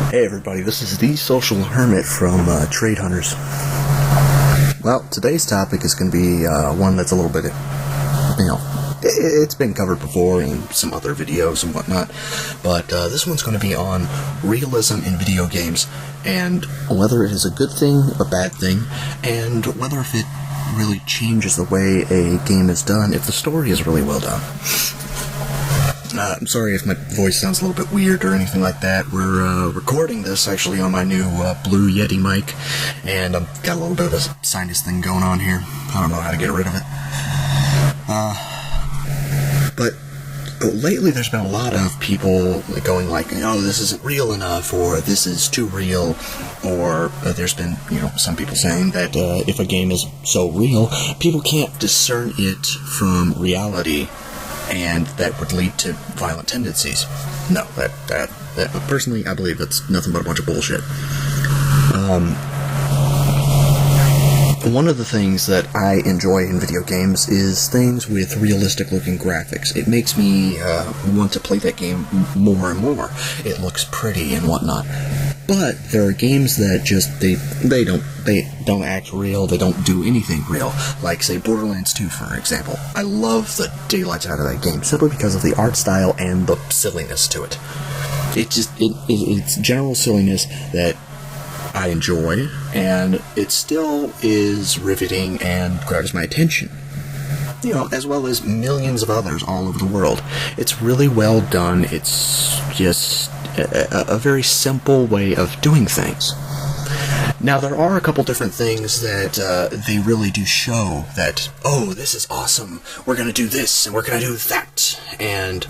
Hey everybody, this is the Social Hermit from Trade Hunters. Well, today's topic is going to be one that's a little bit, it's been covered before in some other videos and whatnot, but this one's going to be on realism in video games, and whether it is a good thing, a bad thing, and whether if it really changes the way a game is done, if the story is really well done. I'm sorry if my voice sounds a little bit weird or anything like that. We're recording this actually on my new Blue Yeti mic, and I've got a little bit of a sinus thing going on here. I don't know how to get rid of it. But lately there's been a lot of people going like, oh, this isn't real enough, or this is too real, or there's been, some people saying that if a game is so real, people can't discern it from reality, and that would lead to violent tendencies. No, that personally, I believe that's nothing but a bunch of bullshit. One of the things that I enjoy in video games is things with realistic-looking graphics. It makes me want to play that game more and more. It looks pretty and whatnot. But there are games that just they don't act real. They don't do anything real. Like say Borderlands 2, for example. I love the daylights out of that game simply because of the art style and the silliness to it. It's general silliness that I enjoy, and it still is riveting and grabs my attention. As well as millions of others all over the world. It's really well done. It's just a very simple way of doing things. Now, there are a couple different things that they really do show that, oh, this is awesome, we're going to do this, and we're going to do that, and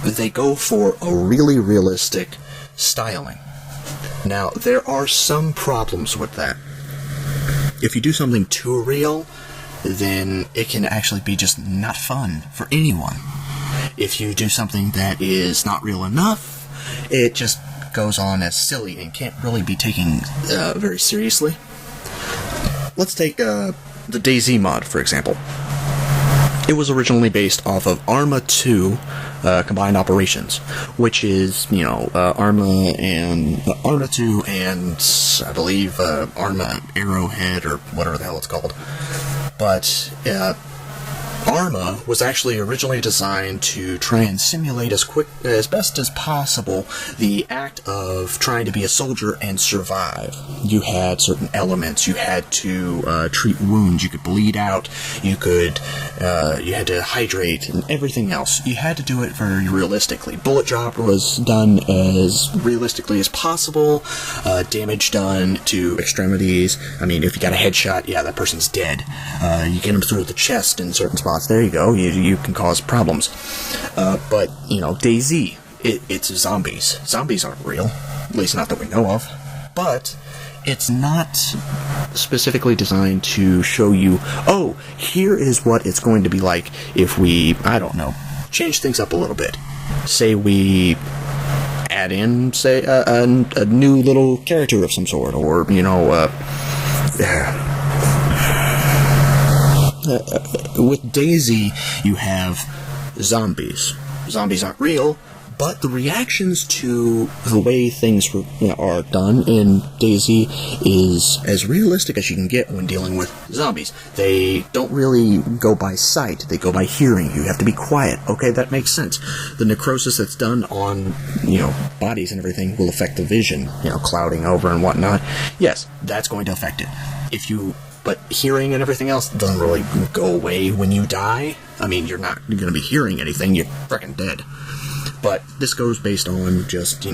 they go for a really realistic styling. Now, there are some problems with that. If you do something too real, then it can actually be just not fun for anyone. If you do something that is not real enough, it just goes on as silly and can't really be taken very seriously. Let's take the DayZ mod, for example. It was originally based off of ARMAII 2 Combined Operations, which is, ARMAII 2 and, I believe, ARMAII Arrowhead, or whatever the hell it's called. But ARMAII was actually originally designed to try and simulate as best as possible the act of trying to be a soldier and survive. You had certain elements. You had to treat wounds. You could bleed out. You had to hydrate and everything else. You had to do it very realistically. Bullet drop was done as realistically as possible. Damage done to extremities. I mean, if you got a headshot, yeah, that person's dead. You get them through the chest in certain spots. There you go. You can cause problems. But, DayZ, it's zombies. Zombies aren't real. At least not that we know of. But it's not specifically designed to show you, oh, here is what it's going to be like if we, change things up a little bit. Say we add in, a new little character of some sort, or, with DayZ, you have zombies. Zombies aren't real, but the reactions to the way things are done in DayZ is as realistic as you can get when dealing with zombies. They don't really go by sight, they go by hearing. You have to be quiet. Okay, that makes sense. The necrosis that's done on, bodies and everything will affect the vision, clouding over and whatnot. Yes, that's going to affect it. But hearing and everything else doesn't really go away when you die. I mean, you're not going to be hearing anything. You're freaking dead. But this goes based on just, they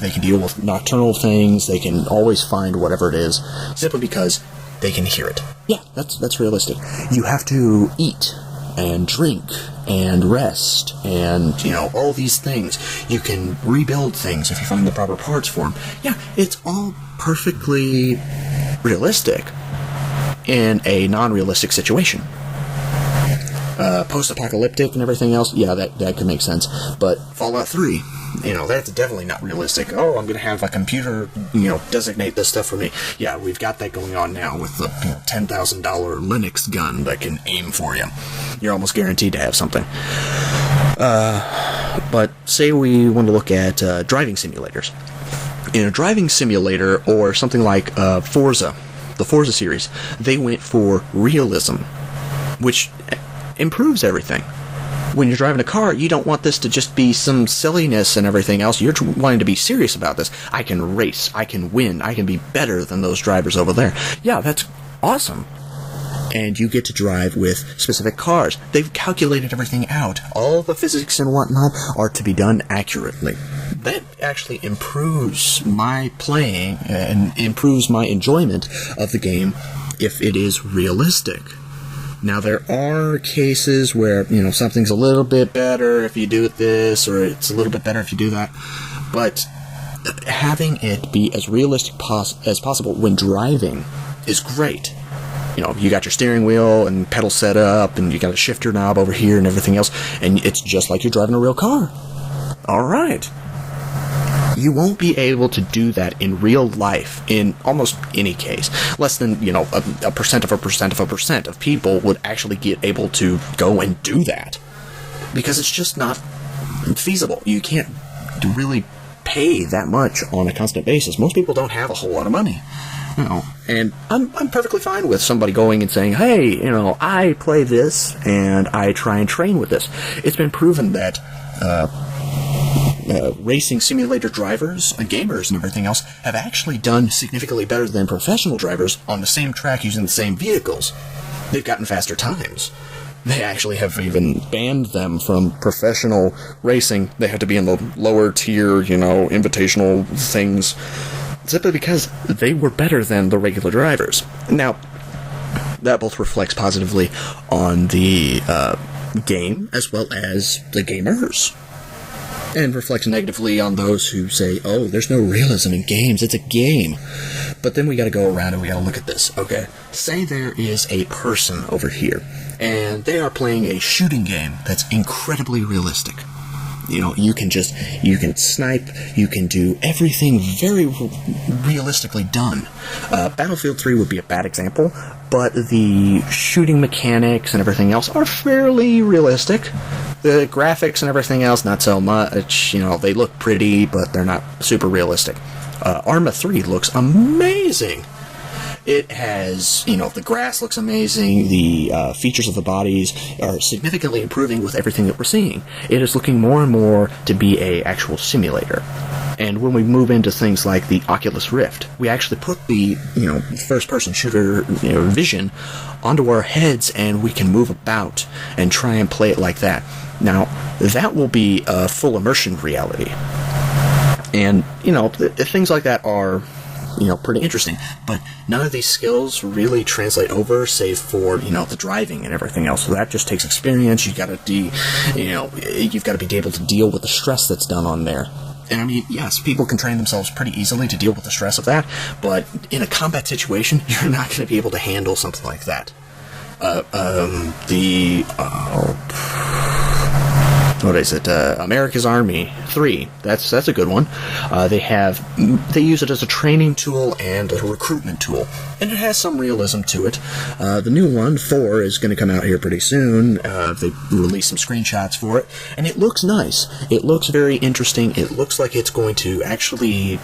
can deal with nocturnal things. They can always find whatever it is, simply because they can hear it. Yeah, that's realistic. You have to eat and drink and rest and, all these things. You can rebuild things if you find the proper parts for them. Yeah, it's all perfectly realistic in a non-realistic situation. Post-apocalyptic and everything else, yeah, that could make sense. But Fallout 3, that's definitely not realistic. Oh, I'm going to have a computer, designate this stuff for me. Yeah, we've got that going on now with the $10,000 Linux gun that can aim for you. You're almost guaranteed to have something. But say we want to look at driving simulators. In a driving simulator, or something like Forza, the Forza series, they went for realism, which improves everything. When you're driving a car, you don't want this to just be some silliness and everything else. You're wanting to be serious about this. I can race. I can win. I can be better than those drivers over there. Yeah, that's awesome. And you get to drive with specific cars. They've calculated everything out. All the physics and whatnot are to be done accurately. That actually improves my playing and improves my enjoyment of the game if it is realistic. Now, there are cases where, something's a little bit better if you do this, or it's a little bit better if you do that. But having it be as realistic as possible when driving is great. You got your steering wheel and pedal set up, and you got a shifter knob over here and everything else, and it's just like you're driving a real car. All right. You won't be able to do that in real life in almost any case. Less than, a percent of people would actually get able to go and do that. Because it's just not feasible. You can't really pay that much on a constant basis. Most people don't have a whole lot of money. And I'm perfectly fine with somebody going and saying, hey, I play this and I try and train with this. It's been proven that racing simulator drivers and gamers and everything else have actually done significantly better than professional drivers on the same track using the same vehicles. They've gotten faster times. They actually have even banned them from professional racing. They have to be in the lower tier, invitational things, simply because they were better than the regular drivers. Now, that both reflects positively on the game as well as the gamers, and reflects negatively on those who say, oh, there's no realism in games, it's a game. But then we gotta go around and we gotta look at this, okay? Say there is a person over here, and they are playing a shooting game that's incredibly realistic. You can snipe, you can do everything very realistically done. Battlefield 3 would be a bad example, but the shooting mechanics and everything else are fairly realistic. The graphics and everything else, not so much. They look pretty, but they're not super realistic. ARMAII 3 looks amazing. It has, the grass looks amazing, the features of the bodies are significantly improving with everything that we're seeing. It is looking more and more to be a actual simulator. And when we move into things like the Oculus Rift, we actually put the, first-person shooter vision onto our heads, and we can move about and try and play it like that. Now, that will be a full immersion reality. And, things like that are pretty interesting. But none of these skills really translate over, save for, the driving and everything else. So that just takes experience. You've got to you've got to be able to deal with the stress that's done on there. And yes, people can train themselves pretty easily to deal with the stress of that, but in a combat situation, you're not going to be able to handle something like that. What is it? America's Army 3. That's a good one. They use it as a training tool and a recruitment tool, and it has some realism to it. The new one, 4, is going to come out here pretty soon. They released some screenshots for it, and it looks nice. It looks very interesting. It looks like it's going to actually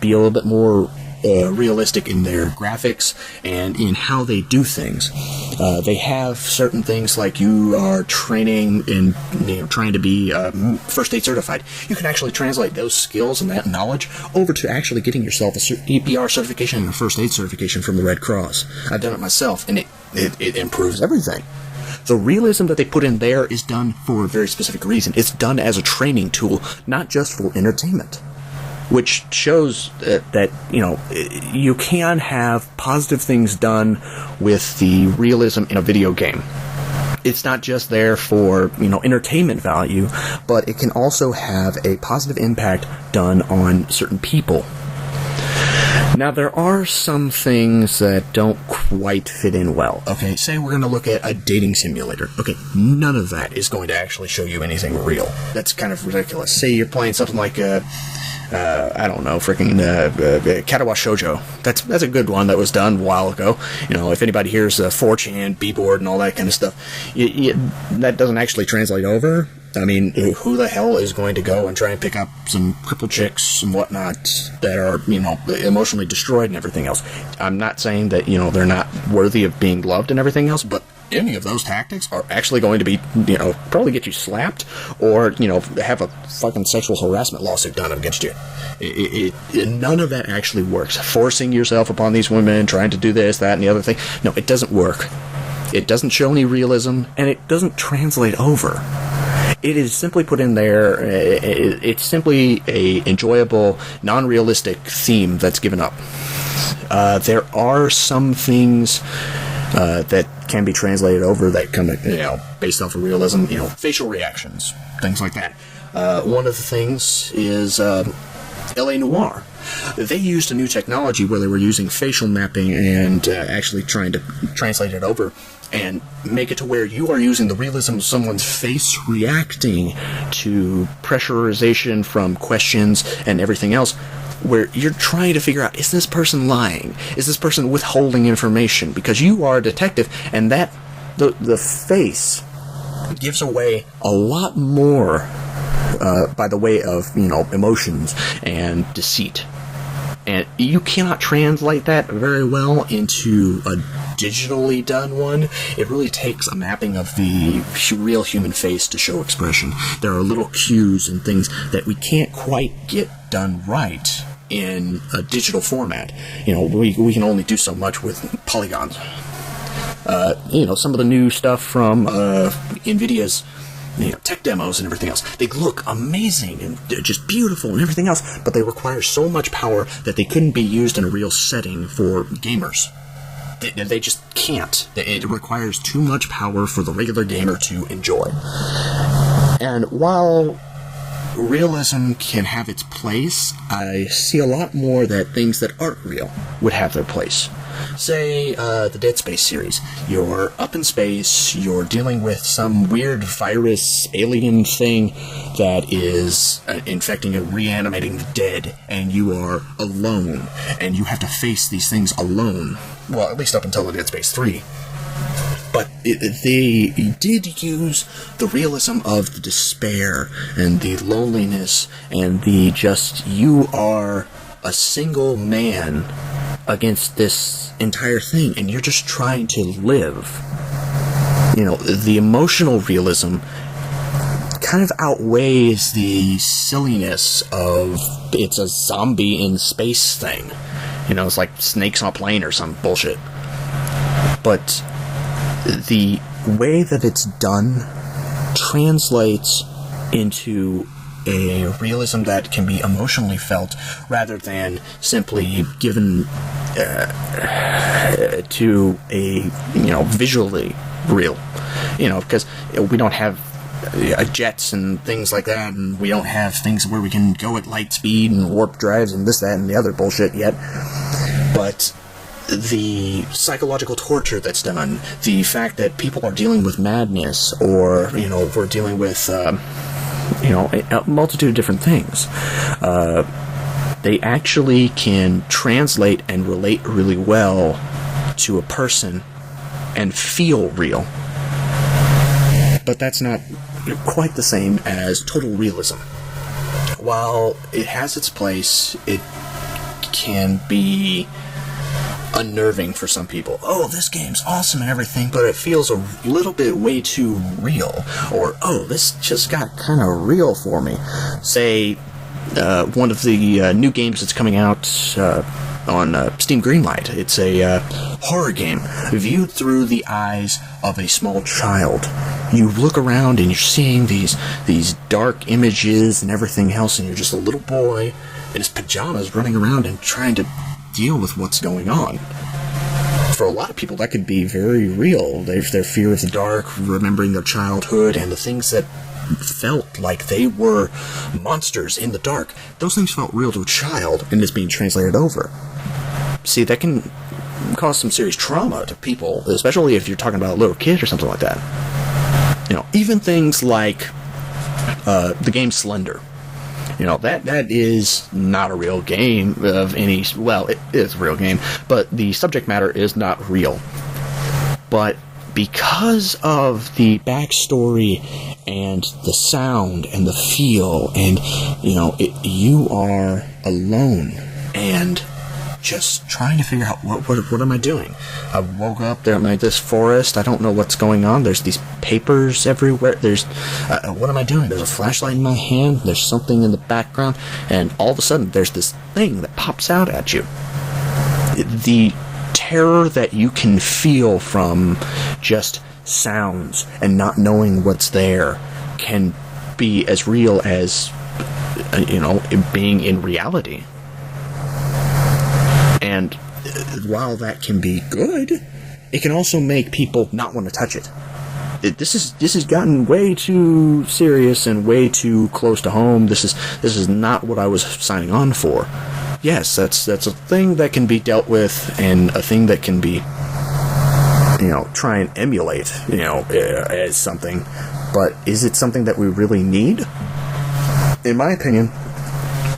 be a little bit more realistic in their graphics and in how they do things. They have certain things like you are training in, trying to be first aid certified. You can actually translate those skills and that knowledge over to actually getting yourself a EPR certification and a first aid certification from the Red Cross. I've done it myself, and it improves everything. The realism that they put in there is done for a very specific reason. It's done as a training tool, not just for entertainment. Which shows that you can have positive things done with the realism in a video game. It's not just there for, entertainment value, but it can also have a positive impact done on certain people. Now, there are some things that don't quite fit in well. Okay, say we're going to look at a dating simulator. Okay, none of that is going to actually show you anything real. That's kind of ridiculous. Say you're playing something like Katawa Shoujo. That's a good one that was done a while ago. If anybody hears 4chan, B-board, and all that kind of stuff, that doesn't actually translate over. I mean, who the hell is going to go and try and pick up some crippled chicks and whatnot that are, emotionally destroyed and everything else? I'm not saying that, they're not worthy of being loved and everything else, but any of those tactics are actually going to be, probably get you slapped or, have a fucking sexual harassment lawsuit done against you. None of that actually works. Forcing yourself upon these women, trying to do this, that, and the other thing. No, it doesn't work. It doesn't show any realism, and it doesn't translate over. It is simply put in there. It's simply a enjoyable, non-realistic theme that's given up. There are some things that can be translated over that come, based off of realism. Facial reactions, things like that. One of the things is L.A. Noire. They used a new technology where they were using facial mapping and actually trying to translate it over and make it to where you are using the realism of someone's face reacting to pressurization from questions and everything else, where you're trying to figure out, is this person lying? Is this person withholding information? Because you are a detective, and that the face gives away a lot more by the way of, emotions and deceit. And you cannot translate that very well into a digitally done one. It really takes a mapping of the real human face to show expression. There are little cues and things that we can't quite get done right in a digital format. We can only do so much with polygons. Some of the new stuff from NVIDIA's tech demos and everything else, they look amazing and they're just beautiful and everything else, but they require so much power that they couldn't be used in a real setting for gamers. They just can't. It requires too much power for the regular gamer to enjoy. And while realism can have its place, I see a lot more that things that aren't real would have their place. Say, the Dead Space series. You're up in space, you're dealing with some weird virus, alien thing that is infecting and reanimating the dead, and you are alone, and you have to face these things alone. Well, at least up until the Dead Space 3. But they did use the realism of the despair, and the loneliness, and the just, you are a single man against this entire thing, and you're just trying to live. The emotional realism kind of outweighs the silliness of it's a zombie in space thing. It's like snakes on a plane or some bullshit. But the way that it's done translates into a realism that can be emotionally felt rather than simply given to a visually real, because we don't have jets and things like that, and we don't have things where we can go at light speed and warp drives and this, that, and the other bullshit yet. But the psychological torture that's done, the fact that people are dealing with madness, or we're dealing with a multitude of different things. They actually can translate and relate really well to a person and feel real. But that's not quite the same as total realism. While it has its place, it can be unnerving for some people. Oh, this game's awesome and everything, but it feels a little bit way too real. Or, oh, this just got kind of real for me. Say, one of the new games that's coming out on Steam Greenlight. It's a horror game viewed through the eyes of a small child. You look around and you're seeing these dark images and everything else, and you're just a little boy in his pajamas running around and trying to deal with what's going on. For a lot of people, that could be very real. Their fear of the dark, remembering their childhood, and the things that felt like they were monsters in the dark. Those things felt real to a child, and it's being translated over. See, that can cause some serious trauma to people, especially if you're talking about a little kid or something like that. Even things like the game Slender. That is not a real game of any... Well, it is a real game, but the subject matter is not real. But because of the backstory and the sound and the feel, and you are alone and just trying to figure out what am I doing. I woke up there at this forest. I don't know what's going on. There's these papers everywhere. There's what am I doing? There's a flashlight in my hand. There's something in the background, and all of a sudden there's this thing that pops out at you. The terror that you can feel from just sounds and not knowing what's there can be as real as being in reality. And while that can be good, it can also make people not want to touch it. This has gotten way too serious and way too close to home. This is not what I was signing on for. Yes, that's a thing that can be dealt with, and a thing that can be try and emulate as something. But is it something that we really need? In my opinion,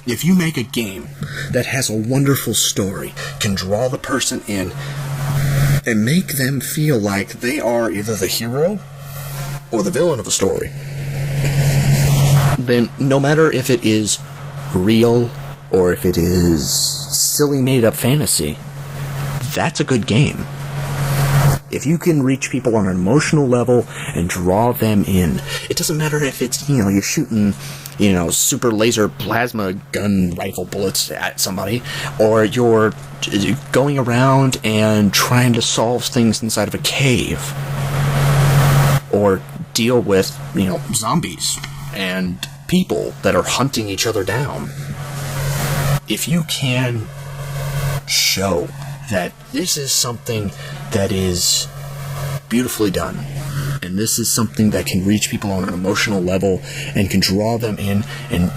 if you make a game that has a wonderful story, can draw the person in, and make them feel like they are either the hero or the villain of a story, then no matter if it is real or if it is silly made-up fantasy, that's a good game. If you can reach people on an emotional level and draw them in, it doesn't matter if it's, you're shooting, super laser plasma gun rifle bullets at somebody, or you're going around and trying to solve things inside of a cave, or deal with, zombies and people that are hunting each other down. If you can show that this is something that is beautifully done, and this is something that can reach people on an emotional level and can draw them in and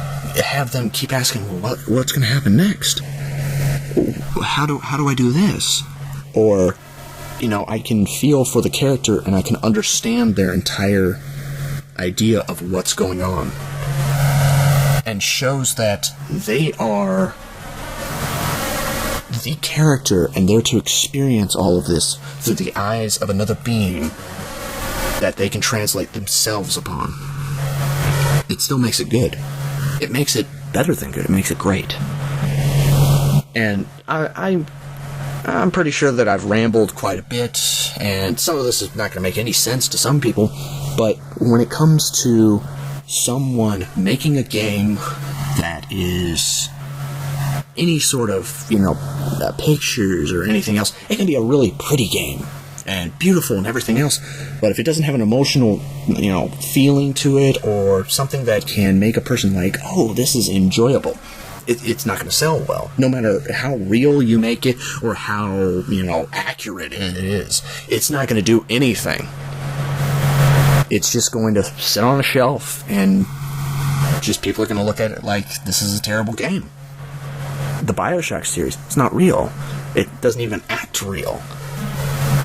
have them keep asking, well, what's going to happen next? How do I do this? Or, I can feel for the character and I can understand their entire idea of what's going on, and shows that they are the character and they're to experience all of this through the eyes of another being that they can translate themselves upon. It still makes it good. It makes it better than good. It makes it great. And I'm pretty sure that I've rambled quite a bit, and some of this is not going to make any sense to some people, but when it comes to someone making a game that is any sort of, pictures or anything else, it can be a really pretty game and beautiful and everything else, but if it doesn't have an emotional, feeling to it, or something that can make a person like, oh, this is enjoyable, it's not going to sell well, no matter how real you make it or how, accurate it is. It's not going to do anything. It's just going to sit on a shelf, and just people are going to look at it like, this is a terrible game. The BioShock series, it's not real. It doesn't even act real.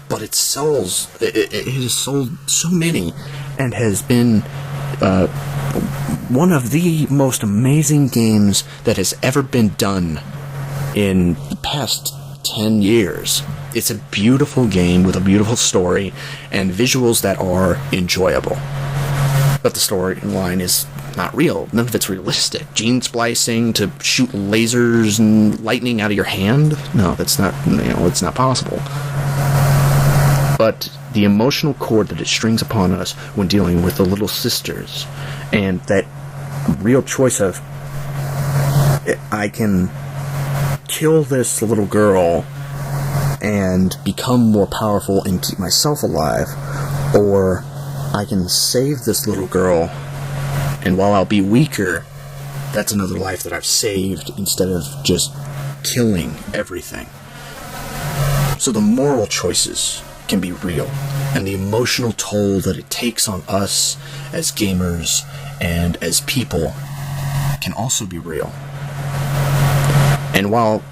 But it sells. It has sold so many, and has been one of the most amazing games that has ever been done in the past 10 years. It's a beautiful game with a beautiful story and visuals that are enjoyable. But the storyline is not real. None of it's realistic. Gene splicing to shoot lasers and lightning out of your hand? No, that's not, it's not possible. But the emotional cord that it strings upon us when dealing with the little sisters, and that real choice of, I can kill this little girl and become more powerful and keep myself alive, or I can save this little girl, and while I'll be weaker, that's another life that I've saved instead of just killing everything. So the moral choices can be real, and the emotional toll that it takes on us as gamers and as people can also be real. And while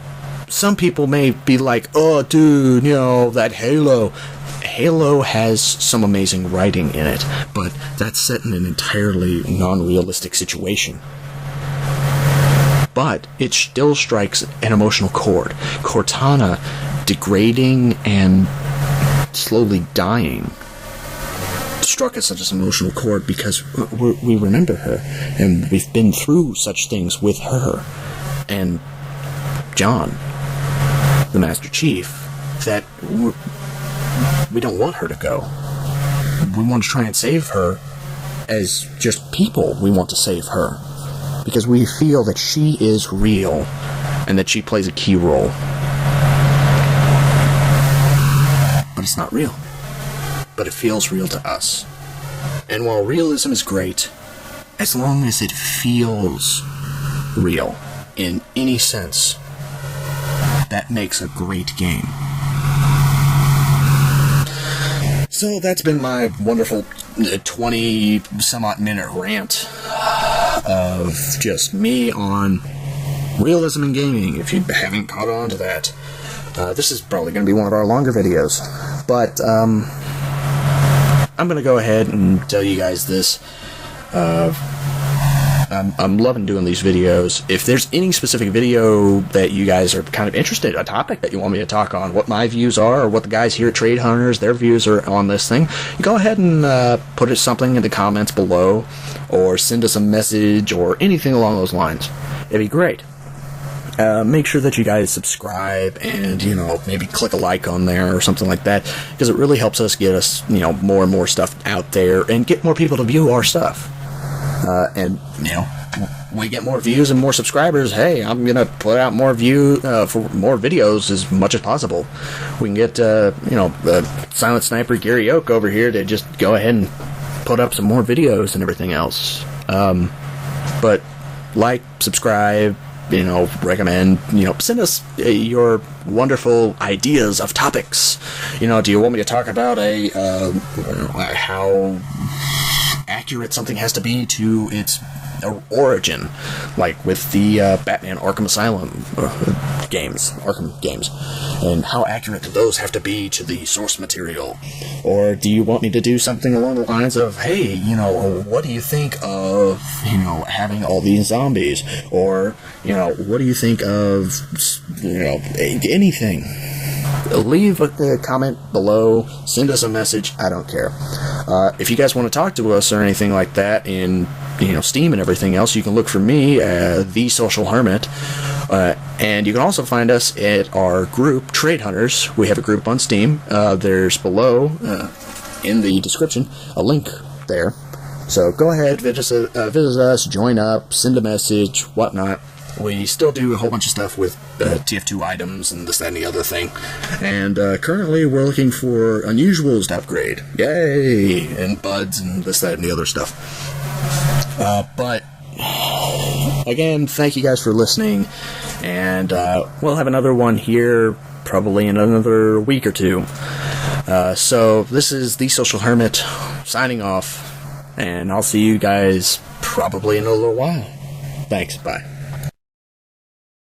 some people may be like, oh dude, that Halo has some amazing writing in it, but that's set in an entirely non-realistic situation. But it still strikes an emotional chord. Cortana degrading and slowly dying struck at such an emotional chord because we remember her, and we've been through such things with her and John, the Master Chief, that we don't want her to go. We want to try and save her as just people. We want to save her because we feel that she is real and that she plays a key role. But it's not real. But it feels real to us. And while realism is great, as long as it feels real in any sense, that makes a great game. So that's been my wonderful 20-some-odd minute rant of just me on realism in gaming. If you haven't caught on to that, this is probably going to be one of our longer videos. But I'm going to go ahead and tell you guys this. I'm loving doing these videos. If there's any specific video that you guys are kind of interested in, a topic that you want me to talk on, what my views are, or what the guys here at Trade Hunters, their views are on this thing, go ahead and put something in the comments below, or send us a message, or anything along those lines. It'd be great. Make sure that you guys subscribe and, maybe click a like on there or something like that, because it really helps us get us, more and more stuff out there and get more people to view our stuff. And, we get more views and more subscribers. Hey, I'm going to put out more for more videos as much as possible. We can get, Silent Sniper Gary Oak over here to just go ahead and put up some more videos and everything else. But like, subscribe, recommend, send us your wonderful ideas of topics. Do you want me to talk about how accurate something has to be to its origin, like with the Batman Arkham Asylum Arkham games, and how accurate do those have to be to the source material? Or do you want me to do something along the lines of, hey, what do you think of, having all these zombies? Or, what do you think of, anything? Leave a comment below, send us a message, I don't care. If you guys want to talk to us or anything like that in Steam and everything else, you can look for me, The Social Hermit, and you can also find us at our group, Trade Hunters. We have a group on Steam. There's below, in the description, a link there. So go ahead, visit us, join up, send a message, whatnot. We still do a whole bunch of stuff with TF2 items and this, that, and the other thing. And currently we're looking for Unusuals to upgrade. Yay! And buds and this, that, and the other stuff. But, again, thank you guys for listening. And we'll have another one here probably in another week or two. So this is The Social Hermit signing off. And I'll see you guys probably in a little while. Thanks, bye.